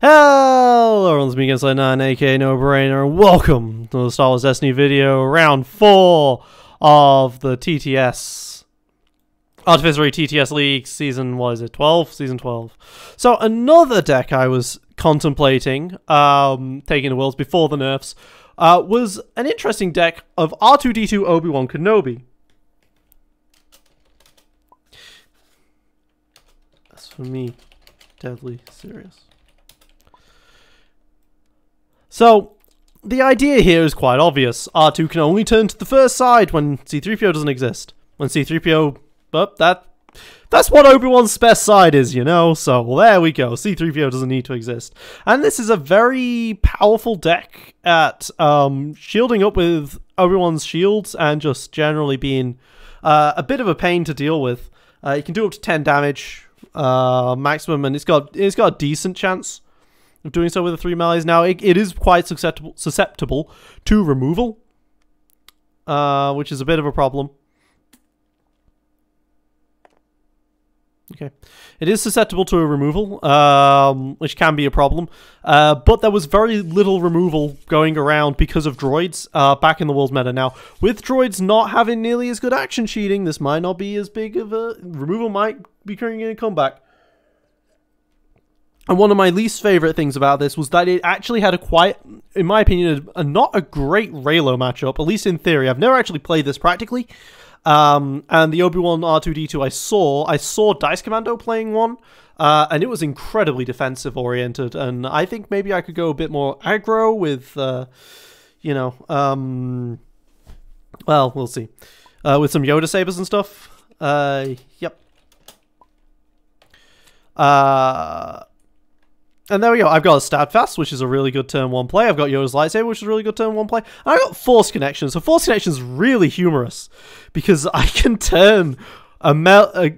Hello everyone, it's me again, Slide9, aka No Brainer, and welcome to the Star Wars Destiny video, round 4 of the TTS, Artificery TTS League, season, what is it, 12? Season 12. So another deck I was contemplating taking to Worlds before the nerfs was an interesting deck of R2-D2 Obi-Wan Kenobi. That's for me, deadly serious. So, the idea here is quite obvious. R2 can only turn to the first side when C-3PO doesn't exist. When C-3PO... But that's what Obi-Wan's best side is, you know? So, there we go. C-3PO doesn't need to exist. And this is a very powerful deck at shielding up with Obi-Wan's shields and just generally being a bit of a pain to deal with. You can do up to 10 damage maximum, and it's got a decent chance of doing so with the 3 melees. Now, it is quite susceptible to removal, which is a bit of a problem. Okay. It is susceptible to a removal, which can be a problem, but there was very little removal going around because of droids back in the World's meta. Now, with droids not having nearly as good action cheating, this might not be as big of a... Removal might be bringing a comeback. And one of my least favorite things about this was that it actually had a quite, in my opinion, not a great Reylo matchup, at least in theory. I've never actually played this practically. And the Obi-Wan R2-D2 I saw Dice Commando playing one, and it was incredibly defensive oriented. And I think maybe I could go a bit more aggro with, you know, well, we'll see. With some Yoda sabers and stuff. Yep. And there we go. I've got a Steadfast, which is a really good turn 1 play. I've got Yoda's Lightsaber, which is a really good turn 1 play. And I've got Force Connection. So Force Connection is really humorous because I can turn one of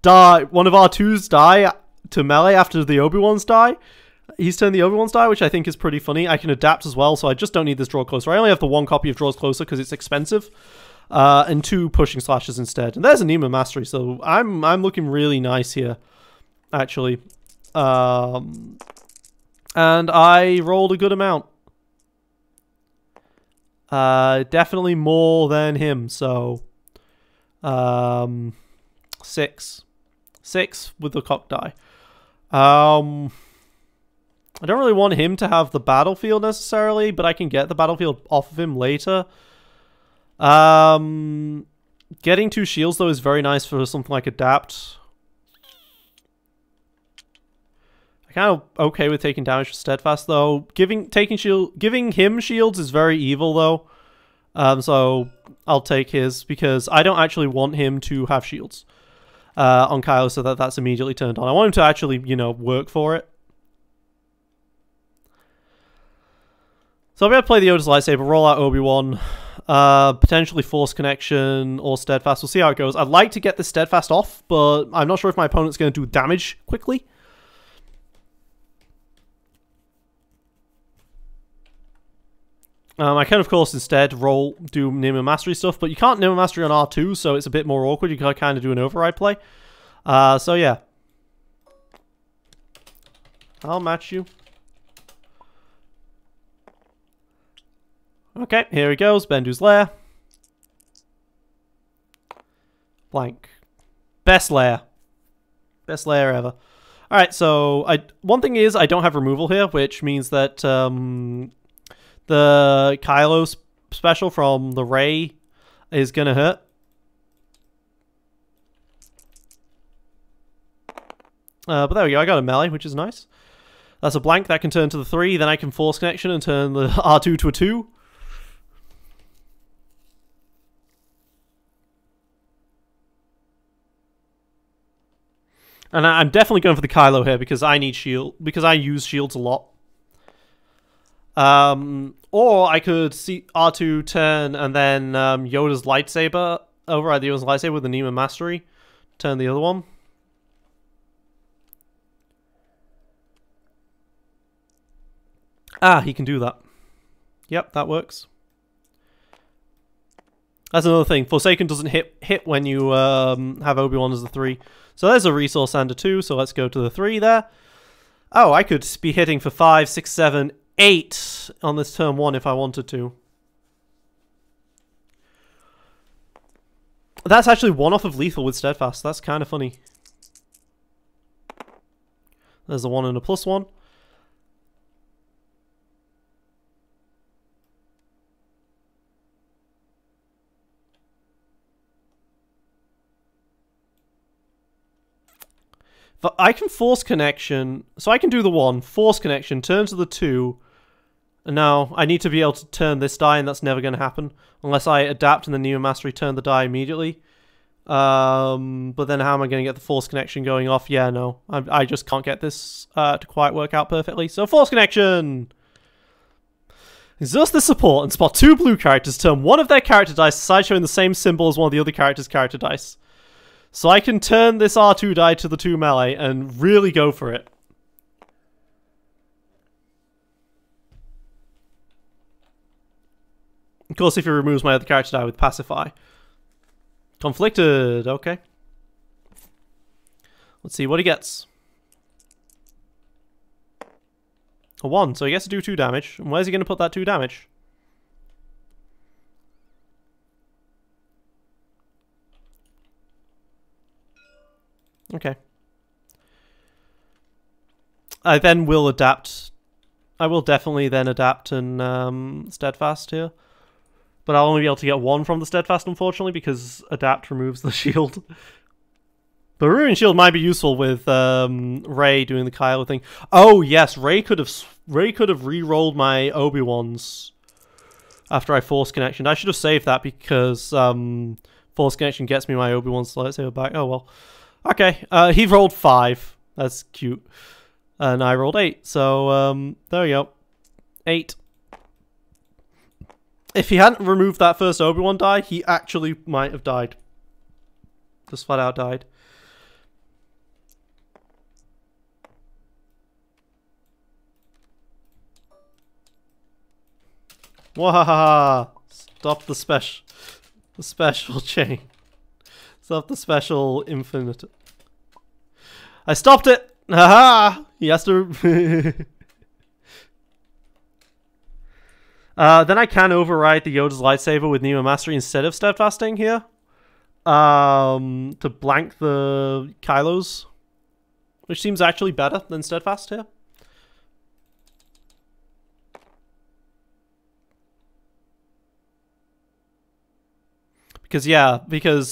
R2's die to melee after the Obi-Wan's die. He's turned the Obi-Wan's die, which I think is pretty funny. I can adapt as well, so I just don't need this Draw Closer. I only have the 1 copy of Draws Closer because it's expensive. And 2 Pushing Slashes instead. And there's a Nima Mastery, so I'm looking really nice here, actually. And I rolled a good amount. Definitely more than him, so 6 with the cock die. I don't really want him to have the battlefield necessarily, but I can get the battlefield off of him later. Getting 2 shields though is very nice for something like Adapt. Kind of okay with taking damage for Steadfast though. Giving him shields is very evil though. So I'll take his because I don't actually want him to have shields on Kylo, so that's immediately turned on. I want him to actually, you know, work for it. So I'm gonna play the Yoda's Lightsaber, roll out Obi-Wan, potentially Force Connection or Steadfast. We'll see how it goes. I'd like to get the Steadfast off, but I'm not sure if my opponent's going to do damage quickly. I can, of course, instead do Nima Mastery stuff, but you can't Nima Mastery on R2, so it's a bit more awkward. You can kind of do an override play. So, yeah. I'll match you. Okay, here he goes. Bendu's Lair. Blank. Best lair. Best lair ever. Alright, so one thing is I don't have removal here, which means that... the Kylo special from the Rey is gonna hurt. But there we go, I got a melee, which is nice. That's a blank, that can turn to the 3, then I can Force Connection and turn the R2 to a 2. And I'm definitely going for the Kylo here because I need shield, because I use shields a lot. Or I could see R2 turn and then Yoda's Lightsaber, override the Yoda's Lightsaber with the Nima Mastery, turn the other one. Ah, he can do that. Yep, that works. That's another thing. Forsaken doesn't hit when you have Obi-Wan as the 3. So there's a resource and a 2, so let's go to the 3 there. Oh, I could be hitting for 5, 6, 7, 8 on this turn 1 if I wanted to. That's actually 1 off of lethal with Steadfast. That's kind of funny. There's a 1 and a +1. But I can force connection, so I can do the 1, force connection, turn to the 2, and now I need to be able to turn this die, and that's never going to happen, unless I adapt and the Neo Mastery turn the die immediately. But then how am I going to get the force connection going off? Yeah, no, I just can't get this to quite work out perfectly, so force connection! Exhaust the support and spot 2 blue characters, turn one of their character dice aside showing the same symbol as one of the other characters' character dice. So I can turn this R2 die to the 2 melee and really go for it. Of course, if he removes my other character die with Pacify. Conflicted, okay. Let's see what he gets. A 1, so he gets to do 2 damage. And where's he going to put that 2 damage? Okay. I then will adapt. I will definitely then adapt and Steadfast here. But I'll only be able to get 1 from the Steadfast, unfortunately, because adapt removes the shield. The Ruin Shield might be useful with Rey doing the Kylo thing. Oh yes, Rey could have re-rolled my Obi-Wans after I force connection. I should have saved that because force connection gets me my Obi-Wan's lightsaber back. Oh well. Okay, he rolled 5. That's cute. And I rolled 8. So, there we go. 8. If he hadn't removed that first Obi-Wan die, he actually might have died. Just flat out died. Wahaha! Stop the special chain. Stop the special infinite. I stopped it! Haha! He has to... then I can override the Yoda's lightsaber with Neo Mastery instead of Steadfasting here. To blank the Kylos. Which seems actually better than Steadfast here. Because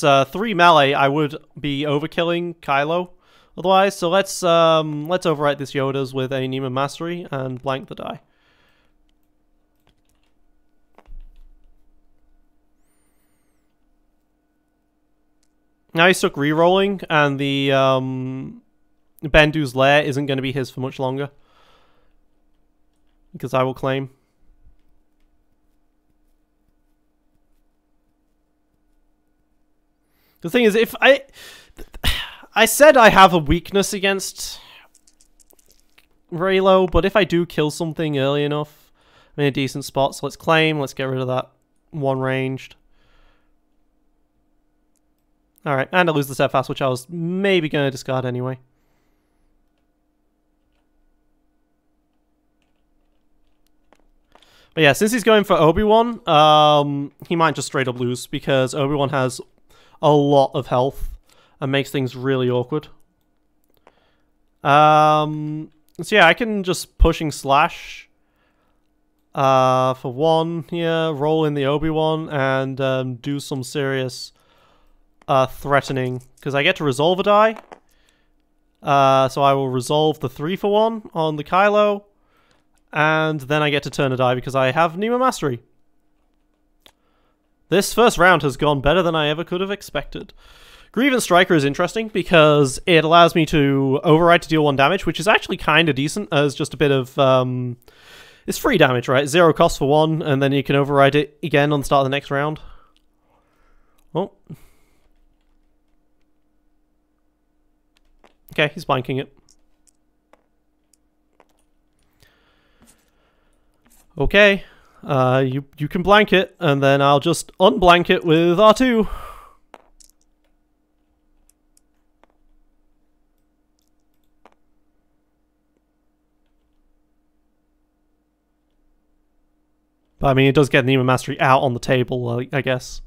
3 melee, I would be overkilling Kylo otherwise. So let's overwrite this Yoda's with a Neo Mastery and blank the die. Now he's stuck re-rolling, and the Bendu's lair isn't going to be his for much longer. Because I will claim. The thing is, if I said I have a weakness against Reylo, but if I do kill something early enough, I'm in a decent spot, so let's claim, let's get rid of that 1 ranged. Alright, and I lose the Steadfast, which I was maybe going to discard anyway. But yeah, since he's going for Obi-Wan, he might just straight up lose, because Obi-Wan has a lot of health and makes things really awkward. So yeah, I can just pushing slash for 1 here, roll in the Obi-Wan, and do some serious threatening, because I get to resolve a die. So I will resolve the 3 for 1 on the Kylo, and then I get to turn a die because I have Neo Mastery. This first round has gone better than I ever could have expected. Grievance Striker is interesting because it allows me to override to deal 1 damage, which is actually kind of decent as just a bit of... it's free damage, right? 0 cost for 1, and then you can override it again on the start of the next round. Oh. Okay, he's blanking it. Okay. You can blank it, and then I'll just unblank it with R2. But I mean, it does get Nemo Mastery out on the table, I guess.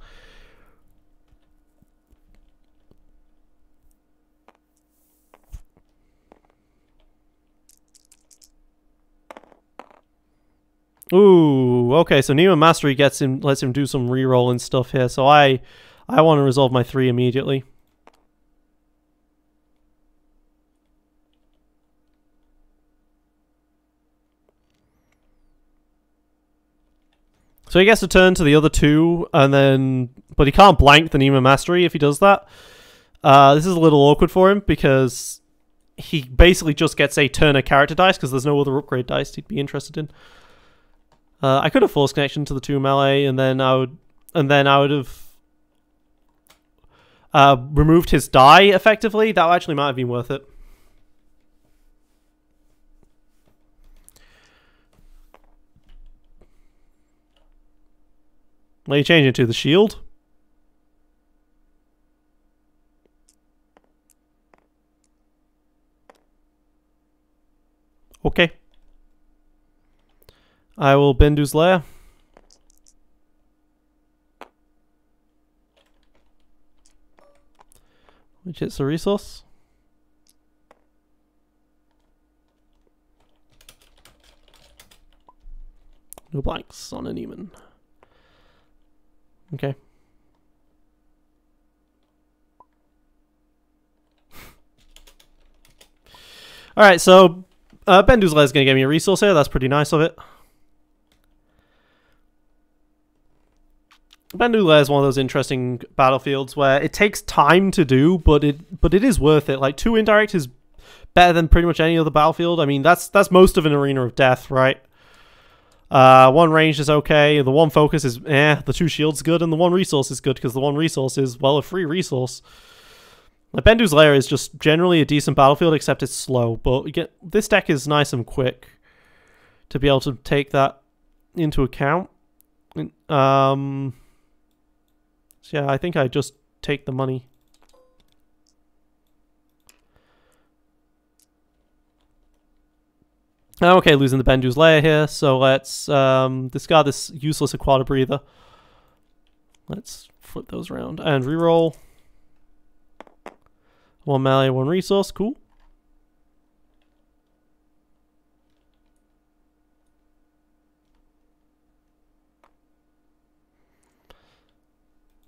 Ooh, okay, so Nemo Mastery lets him do some reroll and stuff here, so I want to resolve my 3 immediately. So he gets to turn to the other 2, and then... But he can't blank the Nemo Mastery if he does that. This is a little awkward for him, because he basically just gets a turn of character dice, because there's no other upgrade dice he'd be interested in. I could have forced connection to the 2 melee, and then I would have removed his die effectively. That actually might have been worth it. What are you changing to? The shield? Okay. I will Bendu's Lair. Which hits a resource. No blanks on an Eamon. Okay. Alright, so Bendu's Lair is going to give me a resource here. That's pretty nice of it. Bendu's Lair is one of those interesting battlefields where it takes time to do, but it is worth it. Like 2 indirect is better than pretty much any other battlefield. I mean, that's most of an arena of death, right? 1 range is okay. The 1 focus is the 2 shields good, and the 1 resource is good because the 1 resource is, well, a free resource. Like Bendu's Lair is just generally a decent battlefield, except it's slow. But this deck is nice and quick to be able to take that into account. So yeah, I think I just take the money. Okay, losing the Bendu's Lair here, so let's discard this useless Aquata Breather. Let's flip those around and reroll. 1 melee, 1 resource, cool.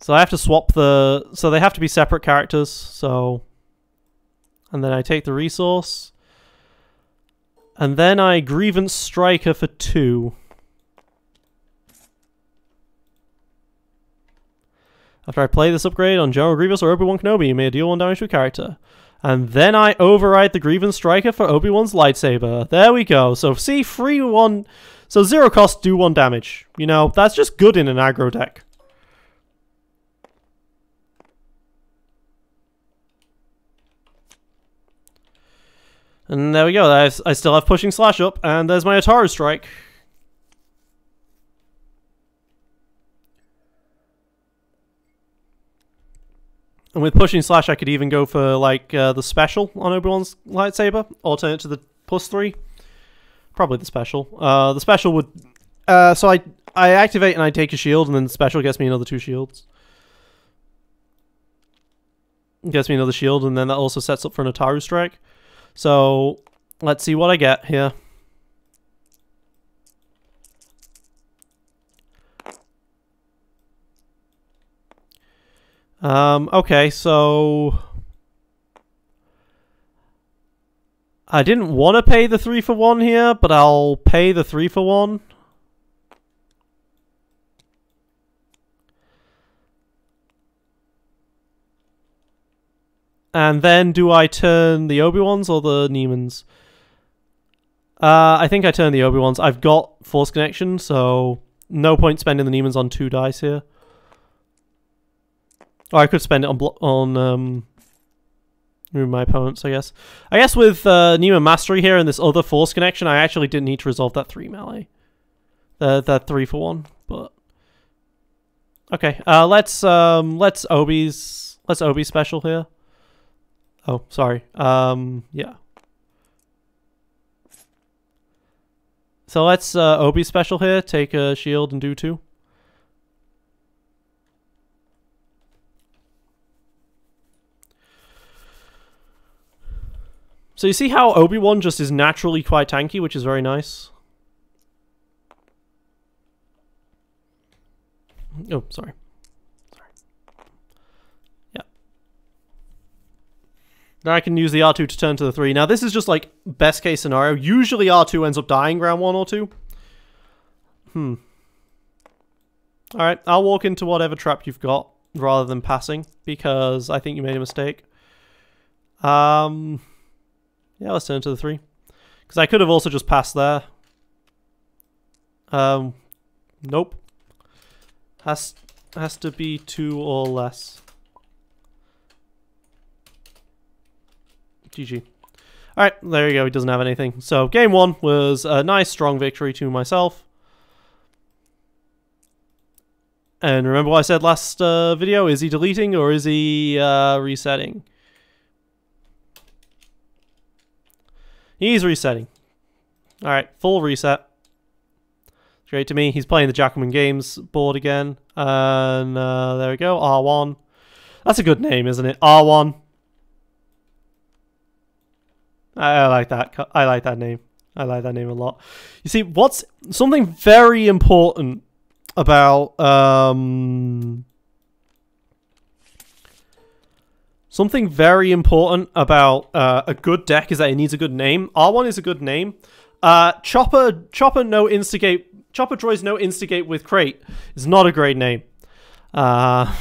So I have to swap so they have to be separate characters, so... And then I take the resource. And then I Grievance Striker for 2. After I play this upgrade on General Grievous or Obi-Wan Kenobi, you may deal 1 damage to a character. And then I override the Grievance Striker for Obi-Wan's lightsaber. There we go. So see, free 1... So 0 cost, do 1 damage. You know, that's just good in an aggro deck. And there we go. I still have Pushing Slash up, and there's my Ataru Strike. And with Pushing Slash, I could even go for like the special on Obi-Wan's lightsaber, alternate to the +3. Probably the special. The special would. So I activate and I take a shield, and then the special gets me another 2 shields. Gets me another shield, and then that also sets up for an Ataru Strike. So, let's see what I get here. Okay, so... I didn't want to pay the 3 for 1 here, but I'll pay the 3 for 1. And then do I turn the Obi-Wans or the Nemons? I think I turn the Obi-Wans. I've got Force Connection, so no point spending the Nemons on 2 dice here. Or I could spend it on my opponents, I guess. I guess with Nemo Mastery here and this other Force Connection, I actually didn't need to resolve that 3 melee. That 3 for 1, but... Okay, let's Obi special here. Oh, sorry. Yeah. So let's Obi special here. Take a shield and do 2. So you see how Obi-Wan just is naturally quite tanky, which is very nice. Oh, sorry. Yeah. Now I can use the R2 to turn to the 3. Now this is just like best case scenario. Usually R2 ends up dying round 1 or 2. Alright, I'll walk into whatever trap you've got rather than passing because I think you made a mistake. Yeah, let's turn to the 3. Because I could have also just passed there. Nope. Has to be 2 or less. GG. Alright, there you go. He doesn't have anything. So, game 1 was a nice, strong victory to myself. And remember what I said last video? Is he deleting or is he resetting? He's resetting. Alright, full reset. Great to me. He's playing the Jackalman Games board again. And there we go, R1. That's a good name, isn't it? R1. I like that. I like that name. I like that name a lot. You see, what's something very important about a good deck is that it needs a good name. R1 is a good name. Chopper droids no instigate with crate is not a great name. But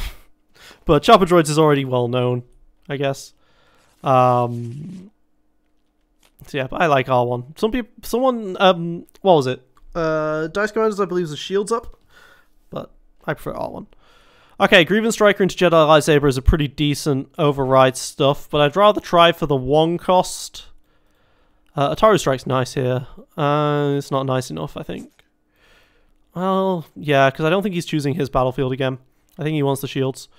Chopper droids is already well known, I guess. So yeah, but I like R1. What was it? Dice Commanders, I believe, is shields up, but I prefer R1. Okay, Grievance Striker into Jedi Lightsaber is a pretty decent override stuff, but I'd rather try for the 1 cost. Ataru Strike's nice here. It's not nice enough, I think. Well, yeah, because I don't think he's choosing his battlefield again. I think he wants the shields.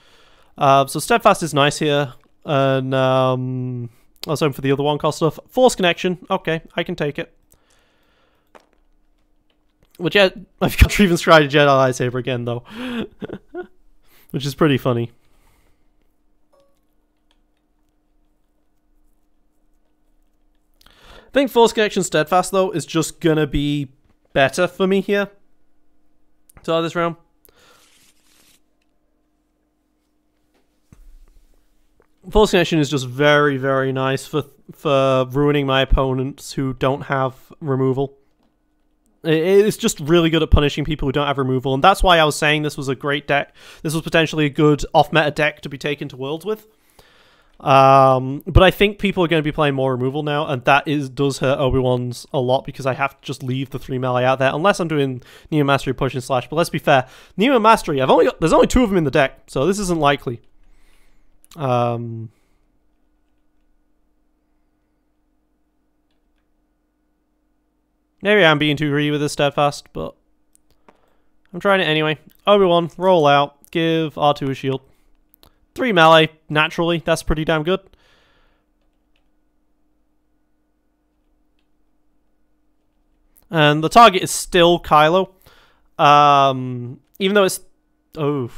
So Steadfast is nice here, and I was hoping for the other 1 cost stuff. Force Connection, okay, I can take it. Which I've got Grievance Striker to Jedi Lightsaber again, though. Which is pretty funny. I think Force Connection Steadfast, though, is just gonna be better for me here. So this round. Force Connection is just very, very nice for ruining my opponents who don't have removal. It's just really good at punishing people who don't have removal, and that's why I was saying this was a great deck. This was potentially a good off-meta deck to be taken to Worlds with. But I think people are going to be playing more removal now, and that does hurt Obi-Wan's a lot because I have to just leave the 3 melee out there, unless I'm doing Neo Mastery Push and Slash. But let's be fair, Neo Mastery, there's only 2 of them in the deck, so this isn't likely. Maybe I'm being too greedy with this Steadfast, but I'm trying it anyway. Obi-Wan, roll out, give R2 a shield. 3 melee, naturally, that's pretty damn good. And the target is still Kylo. Even though it's... Oh.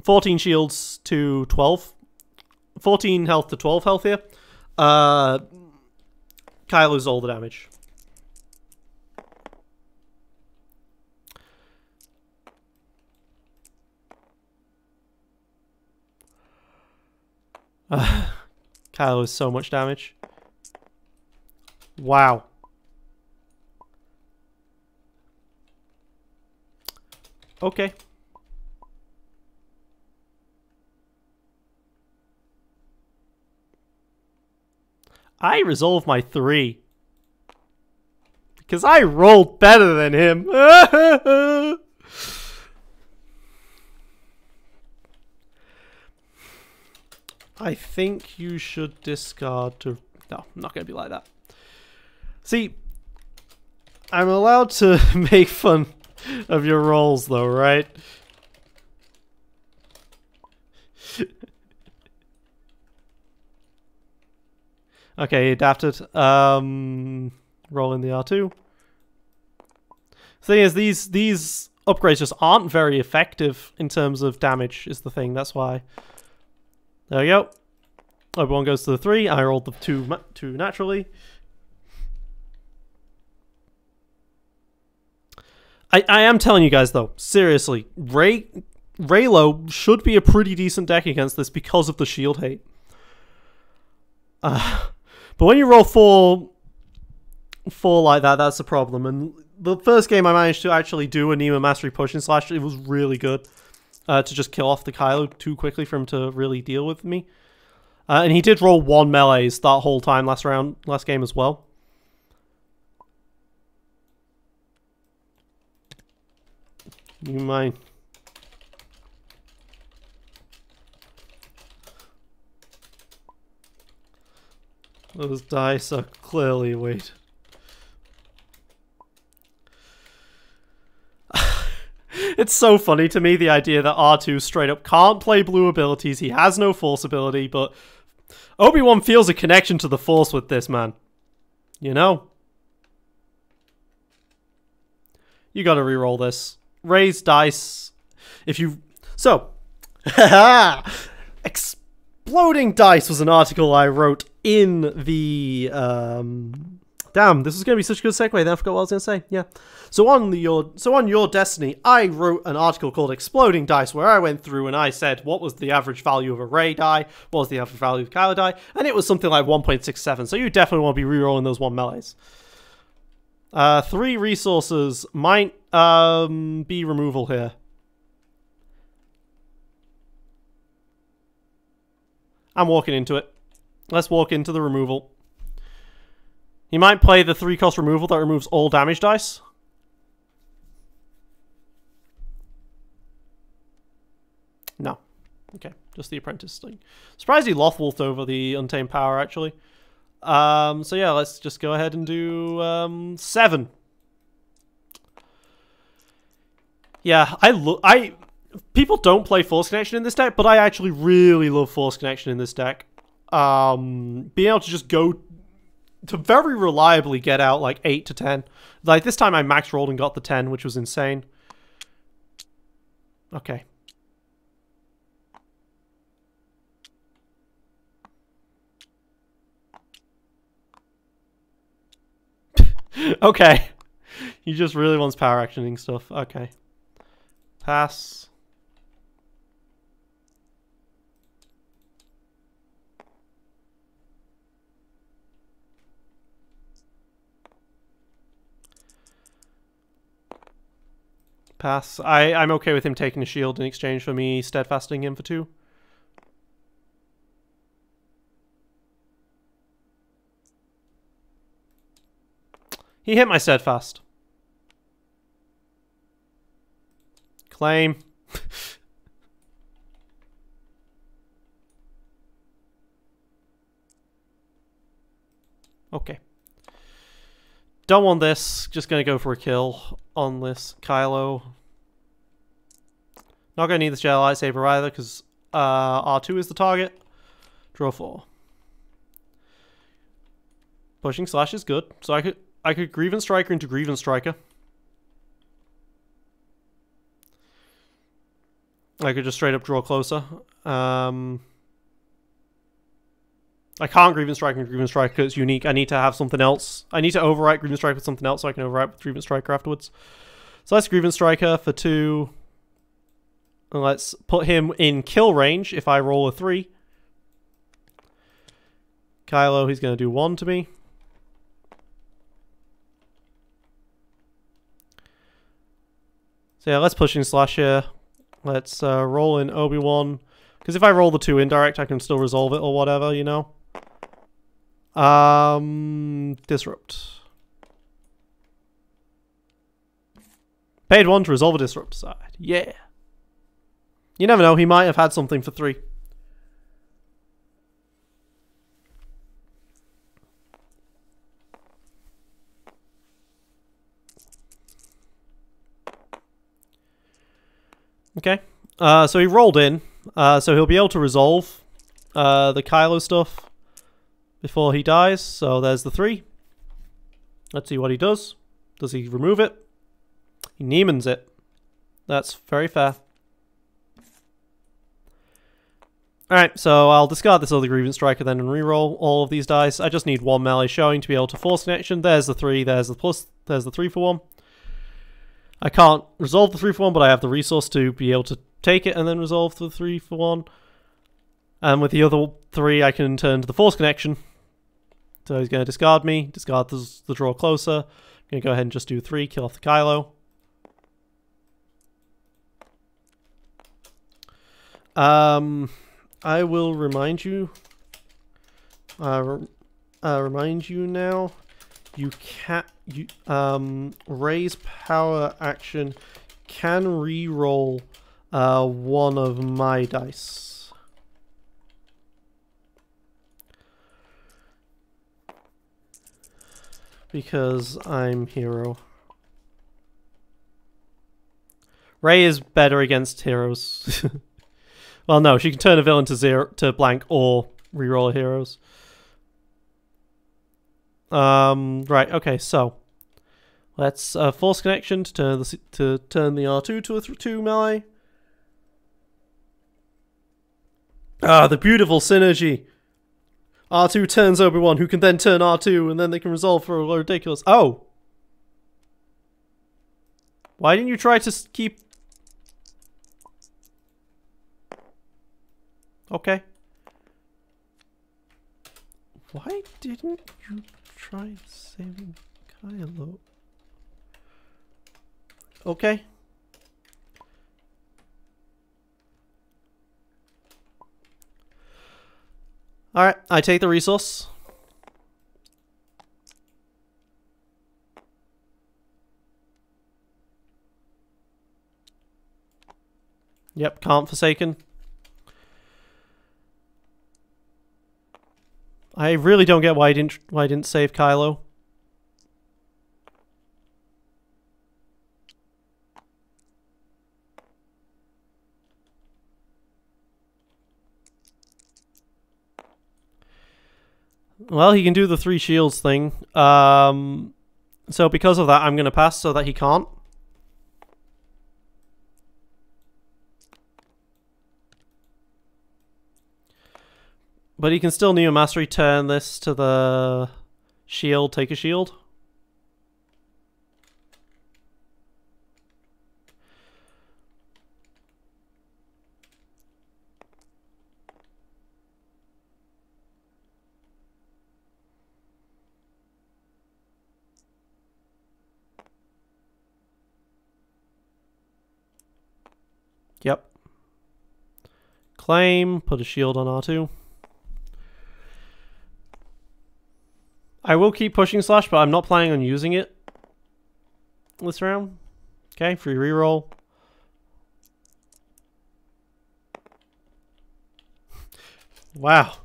14 shields to 12. 14 health to 12 health here. Kylo's all the damage. Kylo is so much damage. Wow. Okay. I resolve my 3. Because I rolled better than him. I think you should discard to... No, I'm not going to be like that. See, I'm allowed to make fun of your rolls though, right? Okay, he adapted. Roll in the R2. Thing is, these upgrades just aren't very effective in terms of damage, is the thing. That's why. There we go. Obi-Wan goes to the 3. I rolled the 2 naturally. I am telling you guys, though, seriously, Reylo should be a pretty decent deck against this because of the shield hate. But when you roll 4 like that, that's a problem. And the first game I managed to actually do a Nemo Mastery Pushing Slash, it was really good to just kill off the Kylo too quickly for him to really deal with me. And he did roll 1 melees that whole time last game as well. You mind? Those dice are clearly weight. It's so funny to me, the idea that R2 straight up can't play blue abilities, he has no Force ability, but Obi-Wan feels a connection to the Force with this man. You know? You gotta reroll this. Raise dice. If you... So. Exploding dice was an article I wrote in the... Damn, this is going to be such a good segue. Then I forgot what I was going to say. Yeah. So on your Destiny, I wrote an article called Exploding Dice, where I went through and I said what was the average value of a Rey die, what was the average value of Kylo die, and it was something like 1.67. So you definitely want to be rerolling those 1 melees. 3 resources might be removal here. I'm walking into it. Let's walk into the removal. He might play the 3-cost removal that removes all damage dice. No. Okay, just the apprentice thing. Surprised he Lothwolfed over the Untamed Power, actually. So yeah, let's just go ahead and do 7. Yeah, people don't play Force Connection in this deck, but I actually really love Force Connection in this deck. Being able to just go to very reliably get out like 8 to 10. Like this time I max rolled and got the 10, which was insane. Okay. Okay. He just really wants power actioning stuff. Okay. Pass. Pass. I'm okay with him taking a shield in exchange for me steadfasting him for 2. He hit my steadfast. Claim. Okay. Don't want this. Just gonna go for a kill on this Kylo. Not gonna need this Jedi lightsaber either, because R2 is the target. Draw 4. Pushing slash is good. So I could Grievance Striker into Grievance Striker. I could just straight up draw closer. I can't Grievance Striker into Grievance Striker because it's unique. I need to have something else. I need to overwrite Grievance Striker with something else so I can overwrite with Grievance Striker afterwards. So let's Grievance Striker for 2. And let's put him in kill range if I roll a 3. Kylo, he's going to do 1 to me. So yeah, let's pushing slash here. Let's roll in Obi-Wan. Because if I roll the 2 indirect, I can still resolve it or whatever, you know. Disrupt. Paid 1 to resolve a disrupt side. Yeah. You never know, he might have had something for 3. Okay. So he rolled in. So he'll be able to resolve the Kylo stuff before he dies. So there's the 3. Let's see what he does. Does he remove it? He Neiman's it. That's very fair. Alright, so I'll discard this other Grievance Striker then and reroll all of these dice. I just need one melee showing to be able to force connection. There's the 3, there's the plus, there's the 3 for 1. I can't resolve the 3 for 1, but I have the resource to be able to take it and then resolve the 3 for 1. And with the other 3, I can turn to the force connection. So he's going to discard me, discard the draw closer. I'm going to go ahead and just do 3, kill off the Kylo. I will remind you. Remind you now. You can't. Raise power action can re-roll one of my dice. Because I'm hero. Rey is better against heroes. Well, no, she can turn a villain to blank or reroll heroes. Right. Okay. So let's force connection to turn the R2 to a 2 melee. Ah, the beautiful synergy. R2 turns Obi-Wan, who can then turn R2, and then they can resolve for a ridiculous. Oh, why didn't you try to keep? Okay. Why didn't you try saving Kylo? Okay. Alright, I take the resource. Yep, can't Forsaken. I really don't get why I didn't save Kylo. Well, he can do the 3 shields thing. So because of that, I'm going to pass so that he can't. But he can still Neo Mastery turn this to the shield, take a shield. Yep. Claim, put a shield on R2. I will keep pushing Slash, but I'm not planning on using it this round. Okay, free reroll. Wow.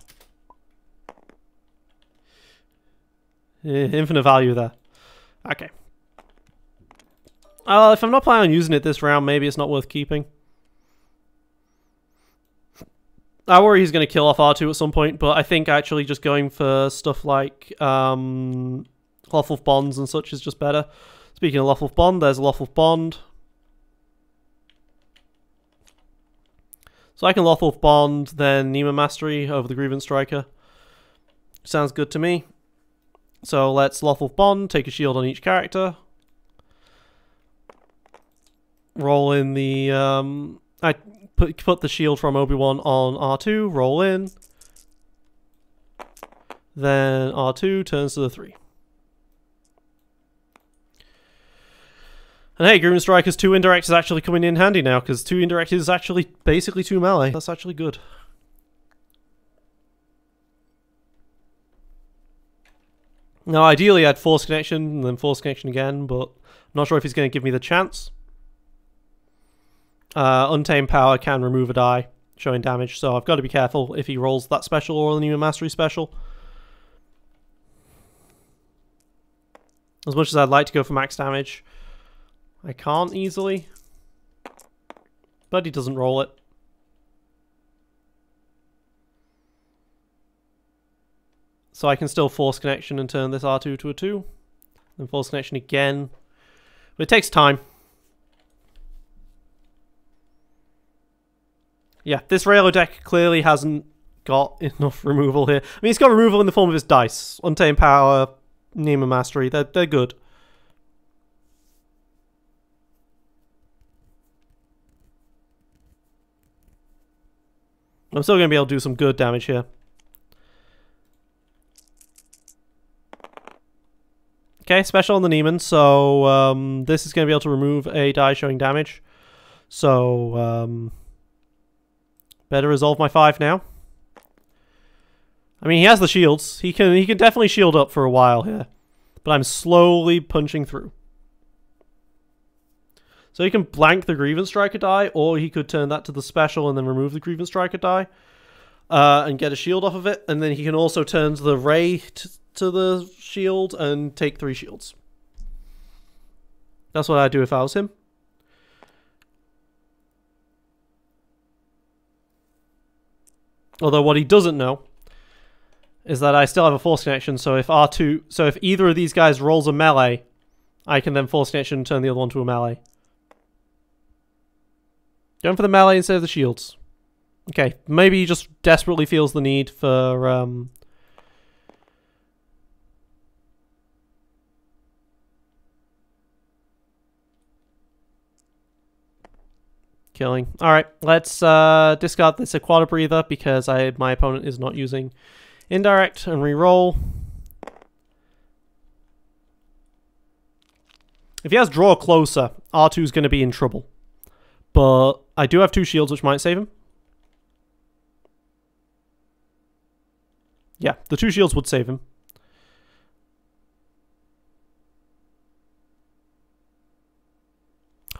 Infinite value there. Okay. If I'm not planning on using it this round, maybe it's not worth keeping. I worry he's going to kill off R2 at some point, but I think actually just going for stuff like Lawful Bonds and such is just better. Speaking of Lawful Bond, there's a Lawful Bond. So I can Lawful Bond, then Nemo Mastery over the Grievance Striker. Sounds good to me. So let's Lawful Bond, take a shield on each character. Roll in the... I put the shield from Obi-Wan on R2, roll in. Then R2 turns to the 3. And hey, Grievance Striker's 2 indirect is actually coming in handy now, because 2 indirect is actually basically 2 melee. That's actually good. Now, ideally I'd force connection, and then force connection again, but I'm not sure if he's going to give me the chance. Untamed Power can remove a die, showing damage, so I've got to be careful if he rolls that special or the Nemo Mastery special. As much as I'd like to go for max damage, I can't easily. But he doesn't roll it. So I can still force connection and turn this R2 to a 2. Then force connection again. But it takes time. Yeah, this Raylo deck clearly hasn't got enough removal here. I mean, he's got removal in the form of his dice. Untamed Power, Nemo Mastery, they're good. I'm still going to be able to do some good damage here. Okay, special on the Neiman, so this is going to be able to remove a die showing damage. So, better resolve my 5 now. I mean, he has the shields. He can definitely shield up for a while here. But I'm slowly punching through. So he can blank the Grievance Striker die, or he could turn that to the special and then remove the Grievance Striker die. And get a shield off of it. And then he can also turn the Ray to the shield and take 3 shields. That's what I'd do if I was him. Although what he doesn't know is that I still have a force connection, so if either of these guys rolls a melee, I can then force connection and turn the other one to a melee. Going for the melee instead of the shields. Okay, maybe he just desperately feels the need for killing. Alright, let's discard this Aquata Breather because my opponent is not using indirect and re-roll. If he has draw closer, R2 is going to be in trouble. But I do have 2 shields which might save him. Yeah, the 2 shields would save him.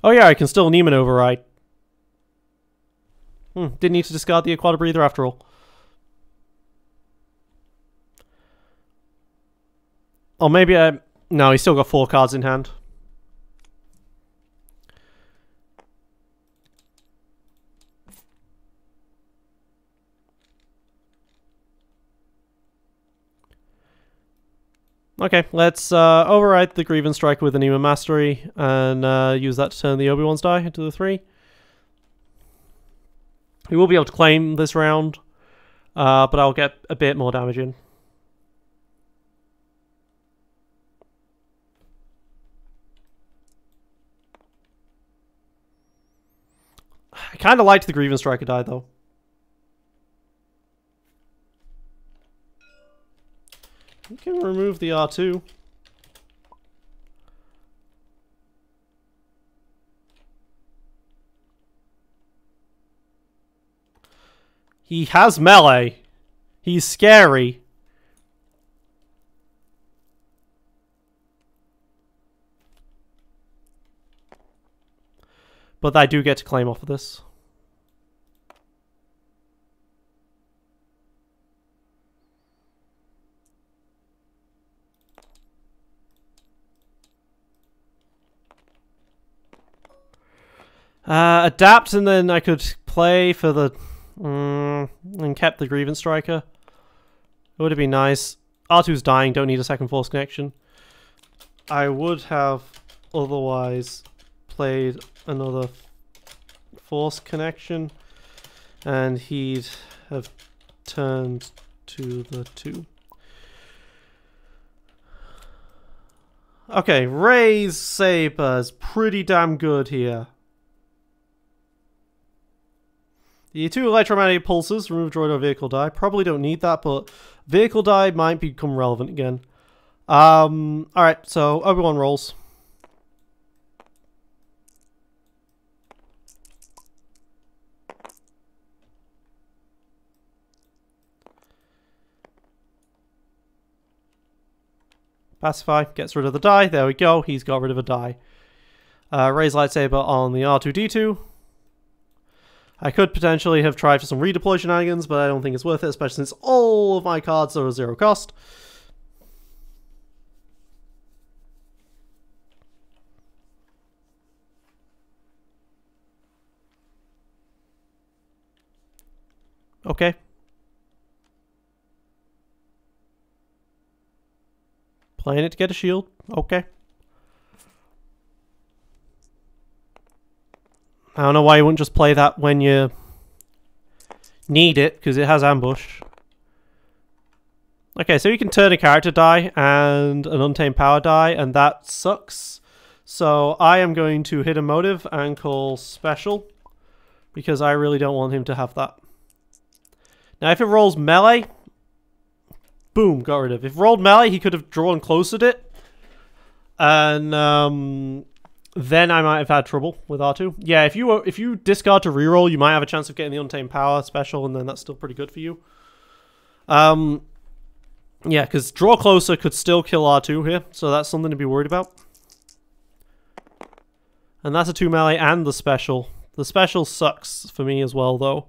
Oh yeah, I can still Neiman override. Didn't need to discard the Aquata Breather after all. Or maybe no, he's still got 4 cards in hand. Okay, let's override the Grievance Striker with the Nemo Mastery and use that to turn the Obi-Wan's die into the 3. We will be able to claim this round, but I'll get a bit more damage in. I kind of liked the Grievance Striker die, though. You can remove the R2. He has melee. He's scary. But I do get to claim off of this. Adapt, and then I could play for the... and kept the Grievance Striker. It would have been nice. R2's dying, don't need a second force connection. I would have otherwise played another force connection, and he'd have turned to the 2. Okay, Ray's Saber is pretty damn good here. The 2 electromagnetic pulses, remove droid or vehicle die. Probably don't need that, but vehicle die might become relevant again. Alright, so Obi-Wan rolls. Pacify, gets rid of the die. There we go, he's got rid of a die. Ray's lightsaber on the R2-D2. I could potentially have tried for some redeploy shenanigans, but I don't think it's worth it, especially since all of my cards are 0 cost. Okay. Playing it to get a shield. Okay. I don't know why you wouldn't just play that when you need it, because it has ambush. Okay, so you can turn a character die and an untamed power die, and that sucks. So I am going to hit a motive and call special, because I really don't want him to have that. Now if it rolls melee, boom, got rid of. If it rolled melee, he could have drawn closered it, and then I might have had trouble with R2. Yeah, if you discard to reroll, you might have a chance of getting the untamed power special, and then that's still pretty good for you. Yeah, because draw closer could still kill R2 here, so that's something to be worried about. And that's a 2 melee and the special. The special sucks for me as well, though.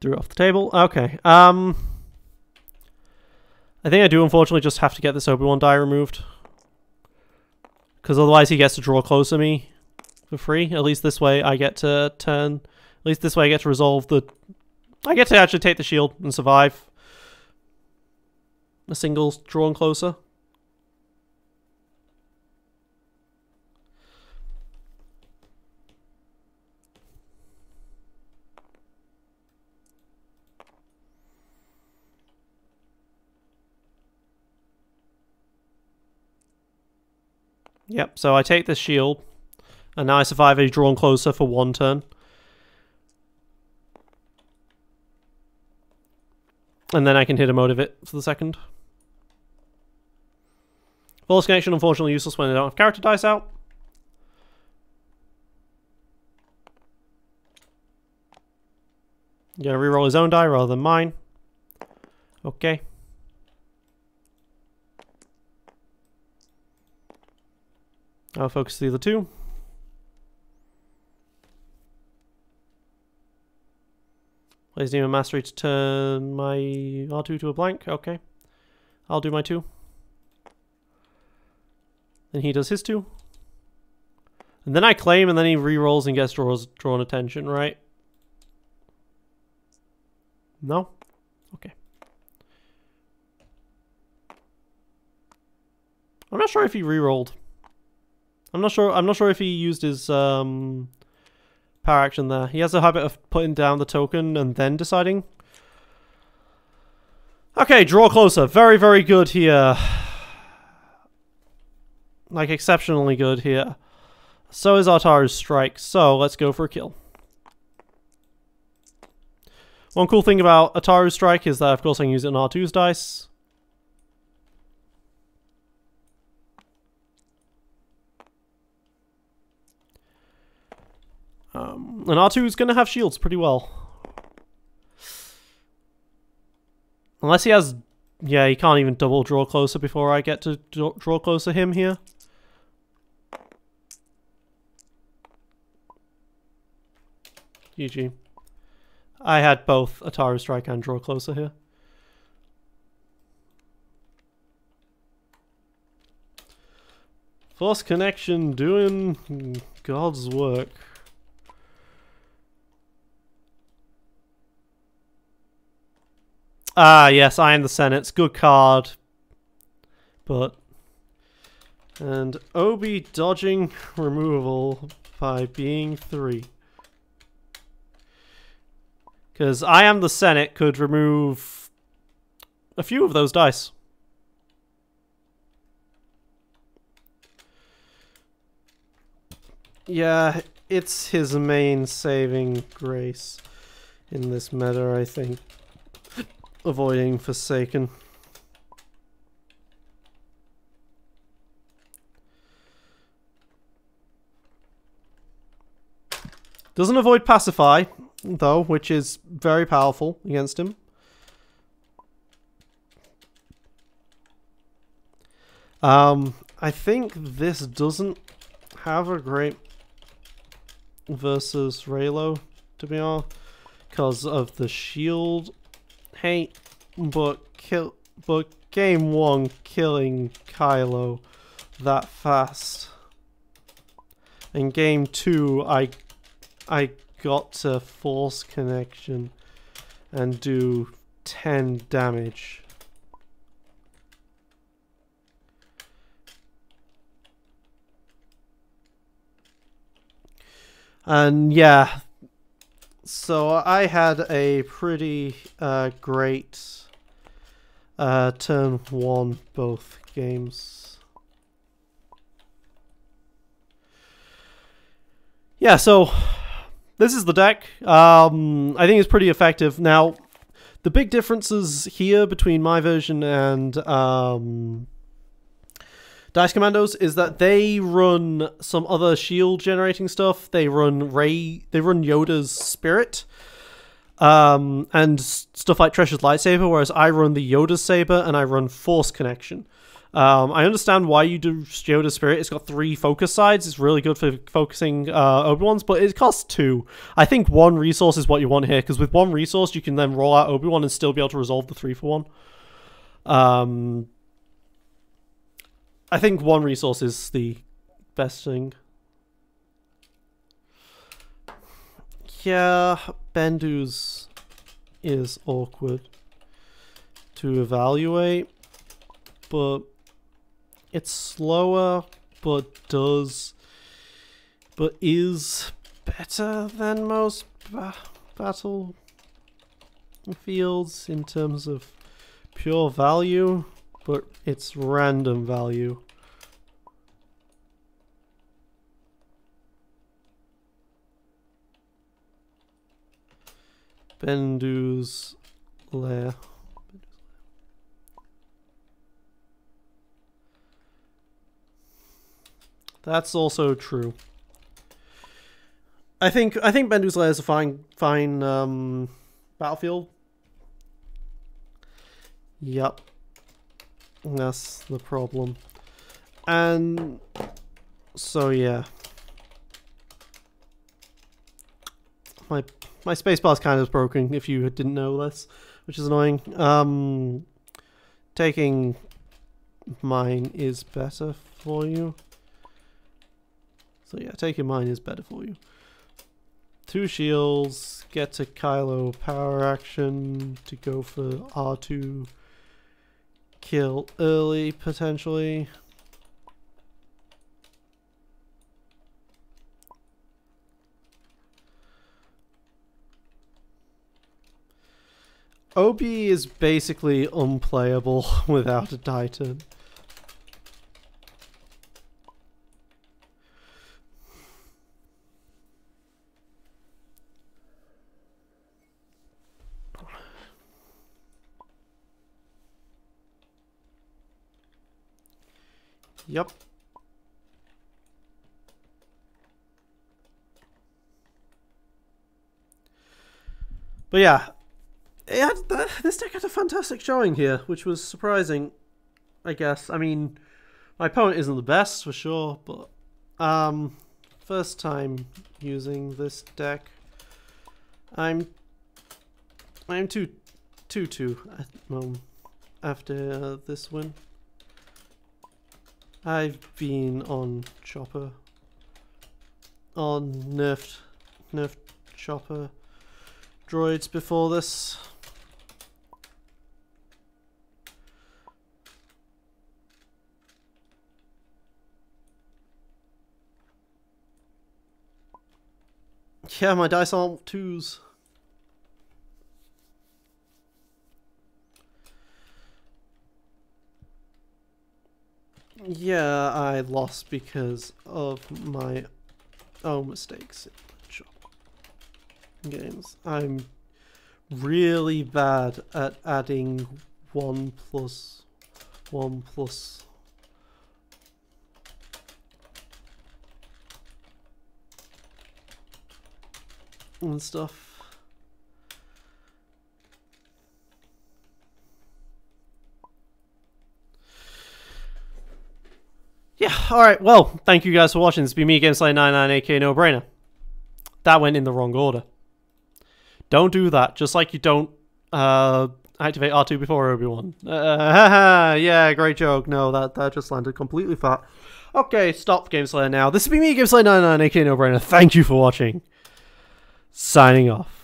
Threw it off the table. Okay. I think I do unfortunately just have to get this Obi-Wan die removed. Because otherwise he gets to draw closer me for free. At least this way I get to turn... At least this way I get to resolve the... I get to actually take the shield and survive a single drawn closer. Yep, so I take this shield, and now I survive a drawn closer for 1 turn. And then I can hit a motive it for the second. Force connection, unfortunately useless when I don't have character dice out. Gonna reroll his own die rather than mine. Okay. I'll focus the other 2. Plays Demon Mastery to turn my R2 to a blank. Okay. I'll do my 2. Then he does his 2. And then I claim, and then he rerolls and gets drawn attention, right? No? Okay. I'm not sure if he rerolled. I'm not sure if he used his power action there. He has a habit of putting down the token and then deciding. Okay, draw closer. Very, very good here. Like, exceptionally good here. So is Artaru's strike. So, let's go for a kill. One cool thing about Artaru's strike is that, of course, I can use it on R2's dice. And R2 is going to have shields pretty well. Unless he has... Yeah, he can't even double draw closer before I get to draw closer him here. GG. I had both Ataru Strike and draw closer here. Force connection doing God's work. Ah, yes, I am the Senate's good card. But... And Obi dodging removal by being 3. Because I am the Senate could remove a few of those dice. Yeah, it's his main saving grace in this meta, I think. Avoiding Forsaken. Doesn't avoid Pacify, though, which is very powerful against him. I think this doesn't have a great versus Raylo, to be honest, because of the shield. Hey, but game 1 killing Kylo that fast. In game 2, I I got to force connection and do 10 damage. And yeah, so I had a pretty great turn 1 both games. Yeah, so this is the deck. I think it's pretty effective. Now, the big differences here between my version and Dice Commandos is that they run some other shield generating stuff. They run Yoda's spirit, and stuff like Treasure's lightsaber, whereas I run the Yoda's saber and I run force connection. I understand why you do Yoda's spirit. It's got 3 focus sides. It's really good for focusing Obi-Wan's, but it costs 2. I think 1 resource is what you want here, because with 1 resource you can then roll out Obi-Wan and still be able to resolve the 3 for 1. I think 1 resource is the best thing. Yeah, Bendu's is awkward to evaluate, but it's slower, but is better than most battle fields in terms of pure value. But it's random value. Bendu's lair. That's also true. I think Bendu's lair is a fine battlefield. Yup. That's the problem. And so yeah, my spacebar is kind of broken, if you didn't know this, which is annoying. Taking mine is better for you. So yeah, taking mine is better for you. 2 shields, get to Kylo power action to go for R2 kill early, potentially. Obi is basically unplayable without a Titan. Yep. But yeah, this deck had a fantastic showing here, which was surprising, I guess. I mean, my opponent isn't the best for sure, but first time using this deck. I'm 2-2 at the moment after this win. I've been on Chopper, on nerfed Chopper droids before this. Yeah, my dice aren't 2s. Yeah, I lost because of my own mistakes in games. I'm really bad at adding 1+1+ and stuff. Yeah, alright, well, thank you guys for watching. This has been me, GameSlayer99, aka No Brainer. That went in the wrong order. Don't do that, just like you don't activate R2 before Obi-Wan. Yeah, great joke. No, that just landed completely fat. Okay, stop GameSlayer now. This has been me, GameSlayer99, aka No Brainer. Thank you for watching. signing off.